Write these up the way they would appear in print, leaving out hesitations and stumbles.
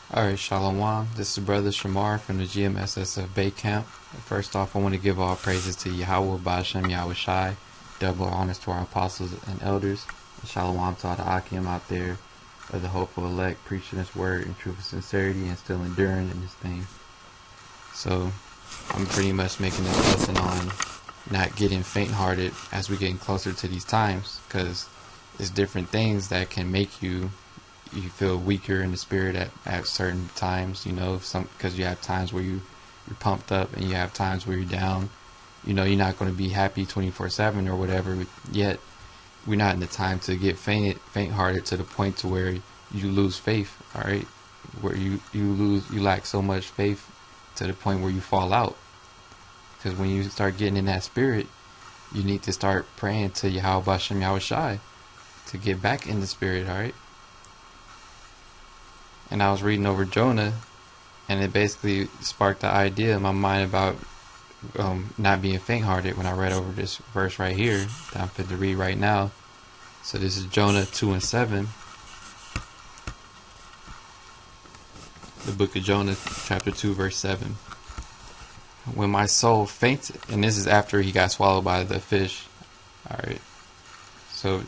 Alright, Shalom. This is Brother Shamar from the GMSSF Bay Camp. First off, I want to give all praises to Yahweh, Ba'Shem, Yahweh Shai. Double honors to our apostles and elders. Shalom to all the Akim out there of the hopeful elect, preaching this word in truth and sincerity and still enduring in this thing. So, I'm pretty much making this lesson on not getting faint-hearted as we're getting closer to these times, because it's different things that can make you feel weaker in the spirit at certain times, because you have times where you're pumped up and you have times where you're down. You're not going to be happy 24/7 or whatever, yet we're not in the time to get faint-hearted to the point to where you lose faith, all right? Where you lack so much faith to the point where you fall out. Because when you start getting in that spirit, you need to start praying to Yahweh Ba'Shem Yahweh Shai to get back in the spirit, all right? And I was reading over Jonah, and it basically sparked the idea in my mind about not being faint-hearted when I read over this verse right here that I'm fit to read right now. So this is Jonah 2:7. The book of Jonah, chapter 2, verse 7. When my soul fainted, and this is after he got swallowed by the fish. Alright. So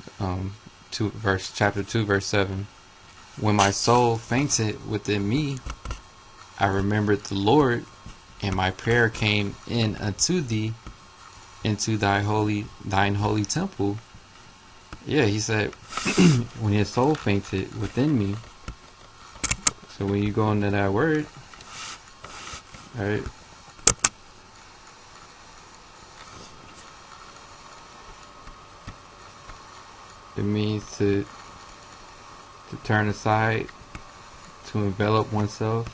chapter 2, verse 7. When my soul fainted within me, I remembered the Lord, and my prayer came in unto thee, into thine holy temple. Yeah, he said, when his soul fainted within me. So when you go into that word, alright, it means to turn aside, to envelop oneself,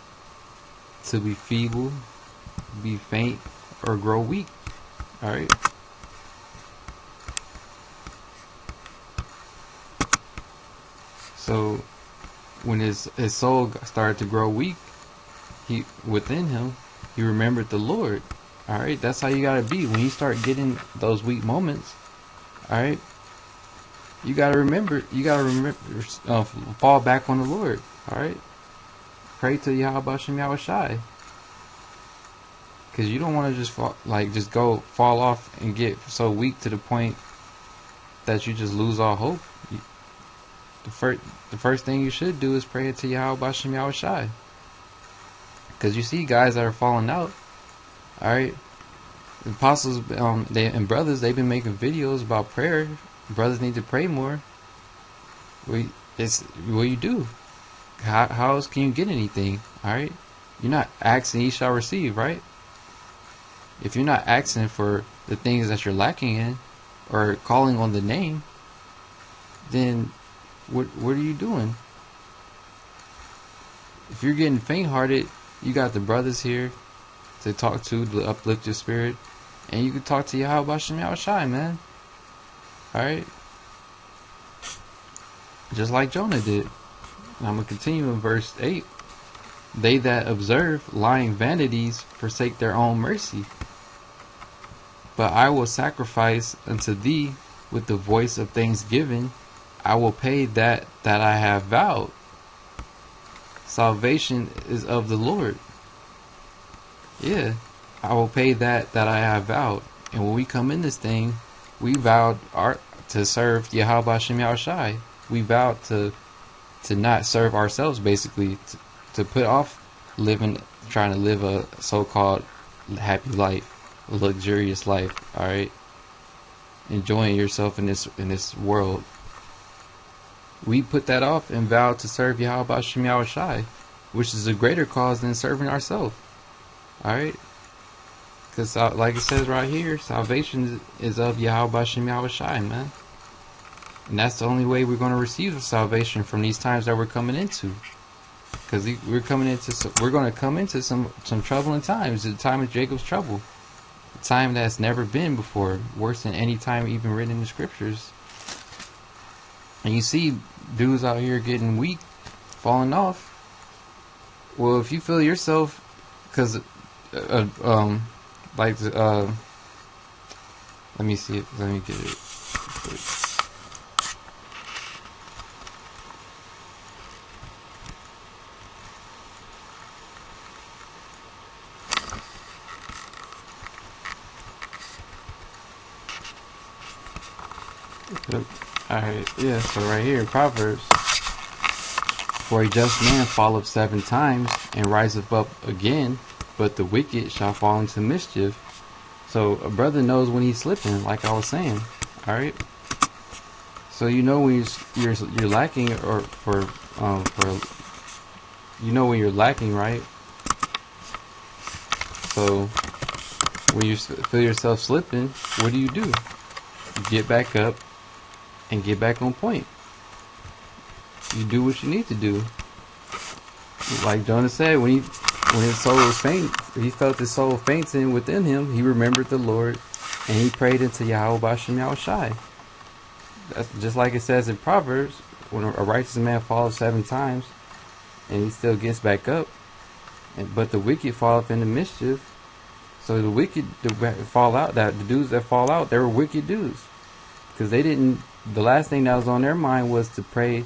to be feeble, be faint, or grow weak. Alright? So, when his soul started to grow weak, within him, he remembered the Lord. Alright? That's how you gotta be. When you start getting those weak moments, alright? You gotta remember, fall back on the Lord, alright? Pray to Yahweh Ba'Shem Yahweh Shai. Because you don't want to just fall off and get so weak to the point that you just lose all hope. The first thing you should do is pray to Yahweh Ba'Shem Yahweh Shai. Because you see guys that are falling out, alright? The apostles and brothers, they've been making videos about prayer. Brothers need to pray more. It's what you do. How else can you get anything? Alright? You're not asking, ye shall receive, right? If you're not asking for the things that you're lacking in, or calling on the name, then what are you doing? If you're getting faint-hearted, you got the brothers here to talk to uplift your spirit, and you can talk to Yahweh Ba'Shem Yahweh Shai, man. Alright? Just like Jonah did. And I'm going to continue in verse 8. They that observe lying vanities forsake their own mercy. But I will sacrifice unto thee with the voice of thanksgiving. I will pay that I have vowed. Salvation is of the Lord. Yeah, I will pay that I have vowed. And when we come in this thing, we vowed to serve Yahweh Ba'Shem Yahweh Shai. We vowed to not serve ourselves, basically, to put off trying to live a so-called happy life, a luxurious life, alright? Enjoying yourself in this world. We put that off and vowed to serve Yahweh Ba'Shem Yahweh Shai, which is a greater cause than serving ourselves, alright? Because like it says right here, salvation is of Yahweh Ba'Shem Yahweh Shai, man. And that's the only way we're going to receive salvation from these times that we're coming into. Because we're going to come into some troubling times. The time of Jacob's trouble. A time that's never been before. Worse than any time even written in the scriptures. And you see dudes out here getting weak, falling off. Well, if you feel yourself, because let me see it. Let me get it. Yep. Alright, yeah, so right here in Proverbs, for a just man falleth 7 times and riseth up again, but the wicked shall fall into mischief. So a brother knows when he's slipping, like I was saying. Alright? So you know when you're lacking, or for you know when you're lacking, right? So when you feel yourself slipping, what do? You get back up and get back on point. You do what you need to do. Like Jonah said, when his soul was faint, he felt his soul fainting within him. He remembered the Lord, and he prayed into Yahweh Bashem Yahushai. That's just like it says in Proverbs, when a righteous man falls 7 times, and he still gets back up. But the wicked fall up into mischief. So the wicked fall out. That the dudes that fall out, they were wicked dudes, because they didn't. The last thing that was on their mind was to pray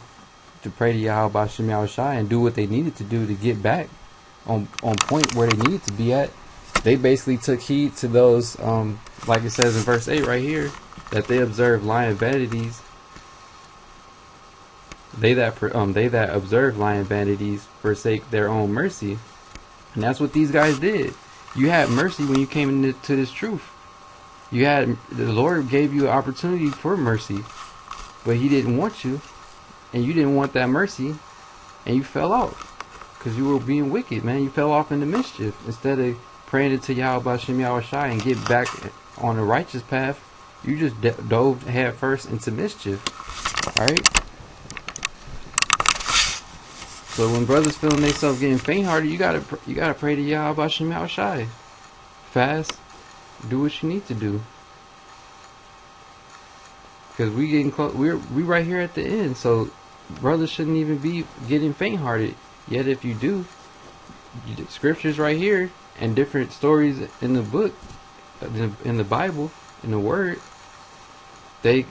to Yahweh Bashem Yahushai and do what they needed to do to get back on point where they needed to be at. They basically took heed to those, like it says in verse 8 right here, that they observe lying vanities. They that observe lying vanities forsake their own mercy, and that's what these guys did. You had mercy when you came into this truth. The Lord gave you an opportunity for mercy, but He didn't want you, and you didn't want that mercy, and you fell out because you were being wicked, man. You fell off into mischief instead of praying into Yahweh Bashem Yahushai and get back on the righteous path. You just dove head first into mischief. All right. So when brothers feeling themselves getting faint-hearted, you gotta pray to Yahweh Bashem Yahushai. Fast, do what you need to do. Because we getting close. We right here at the end. So brothers shouldn't even be getting faint-hearted. Yet if you do, scriptures right here and different stories in the book, in the Bible, in the Word, they're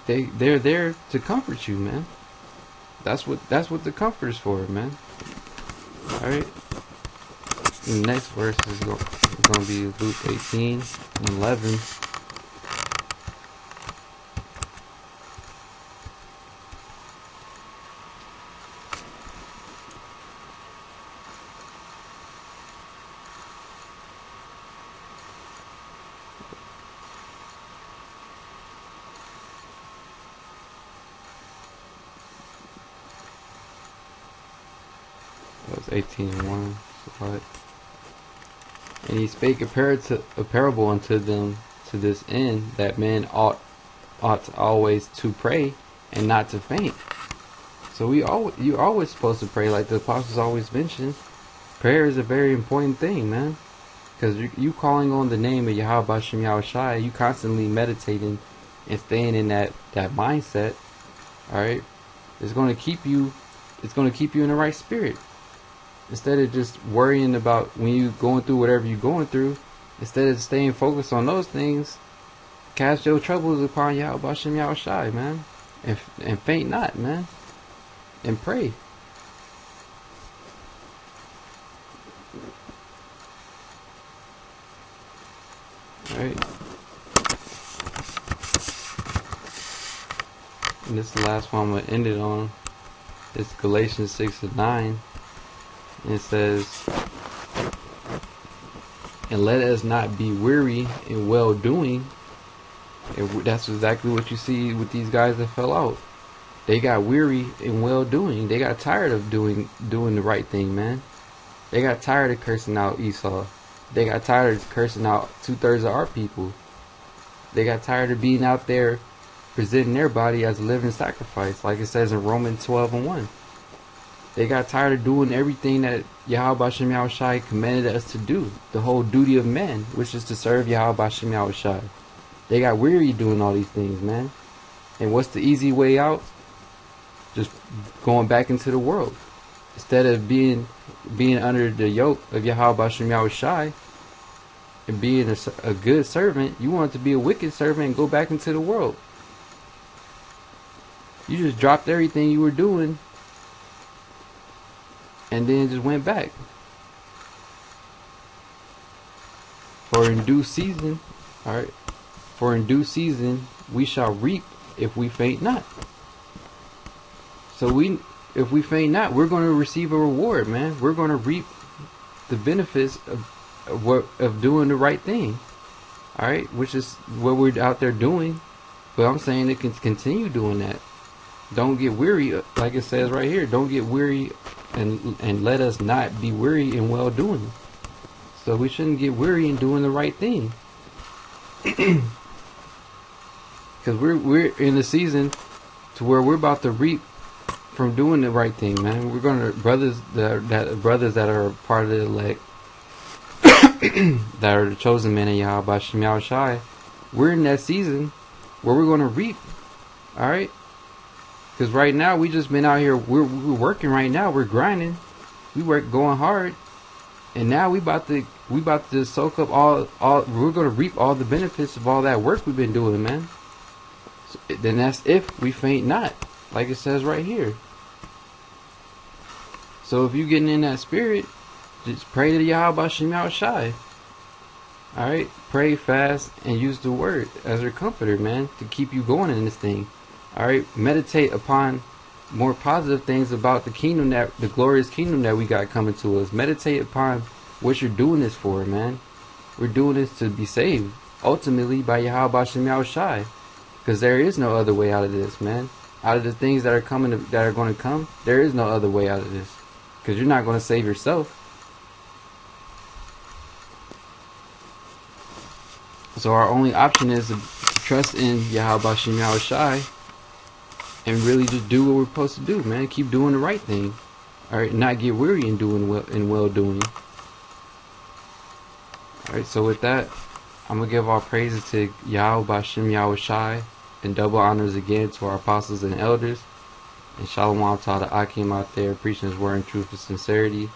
there to comfort you, man. That's what the comfort is for, man. All right. The next verse is going to be Luke 18:11. That was 18:1. So and he spake a parable unto them to this end, that men ought always to pray and not to faint. So you're always supposed to pray, like the apostles always mention. Prayer is a very important thing, man, because you calling on the name of Yahweh Bashem Yahushai, you constantly meditating and staying in that mindset. All right, it's going to keep you in the right spirit. Instead of just worrying about when you going through whatever you're going through, instead of staying focused on those things, cast your troubles upon Yahweh Bashem Yahushai, man, and faint not, man, and pray. All right, and this is the last one I'm gonna end it on. It's Galatians 6:9. And it says, and let us not be weary in well doing. And that's exactly what you see with these guys that fell out. They got weary in well doing. They got tired of doing the right thing, man. They got tired of cursing out Esau. They got tired of cursing out 2/3 of our people. They got tired of being out there presenting their body as a living sacrifice, like it says in Romans 12:1. They got tired of doing everything that Yahweh Bashem Yahushai commanded us to do. The whole duty of man, which is to serve Yahweh Bashem Yahushai. They got weary doing all these things, man. And what's the easy way out? Just going back into the world. Instead of being under the yoke of Yahweh Bashem Yahushai and being a good servant, you want to be a wicked servant and go back into the world. You just dropped everything you were doing and then just went back. For in due season, alright, for in due season we shall reap if we faint not. So if we faint not, we're going to receive a reward, man. We're going to reap the benefits of doing the right thing. All right, which is what we're out there doing. But I'm saying it can continue doing that. Don't get weary, like it says right here. Don't get weary, and let us not be weary in well doing. So we shouldn't get weary in doing the right thing. Because we're in the season to where we're about to reap from doing the right thing, man. We're gonna brothers that are part of the elect, that are the chosen men of Yahweh Shem Yahushai. We're in that season where we're gonna reap. All right. Because right now we just been out here. We're working right now. We're grinding. We work going hard, and now we about to soak up all. We're gonna reap all the benefits of all that work we've been doing, man. So, then that's if we faint not, like it says right here. So if you getting in that spirit, just pray to the Yahweh Shem Yahushai. All right, pray, fast, and use the word as your comforter, man, to keep you going in this thing. All right, meditate upon more positive things about the kingdom, the glorious kingdom that we got coming to us. Meditate upon what you're doing this for, man. We're doing this to be saved, ultimately by Yahweh Shem Yahushai, because there is no other way out of this, man. Out of the things that are coming, that are going to come, there is no other way out of this, because you're not going to save yourself. So our only option is to trust in Yahweh Shem Yahushai and really just do what we're supposed to do, man. Keep doing the right thing. Alright, not get weary in doing well doing. Alright, so with that, I'm gonna give all praises to Yahweh Shem Yahushai and double honors again to our apostles and elders. And Shalom to all the Akim out there preaching his word in truth and sincerity.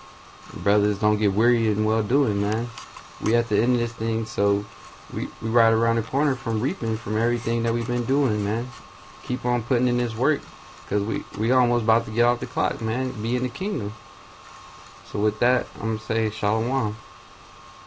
And brothers, don't get weary in well doing, man. We at the end of this thing, so we right around the corner from reaping from everything that we've been doing, man. Keep on putting in this work, because we almost about to get off the clock, man. Be in the kingdom. So with that, I'm going to say Shalom.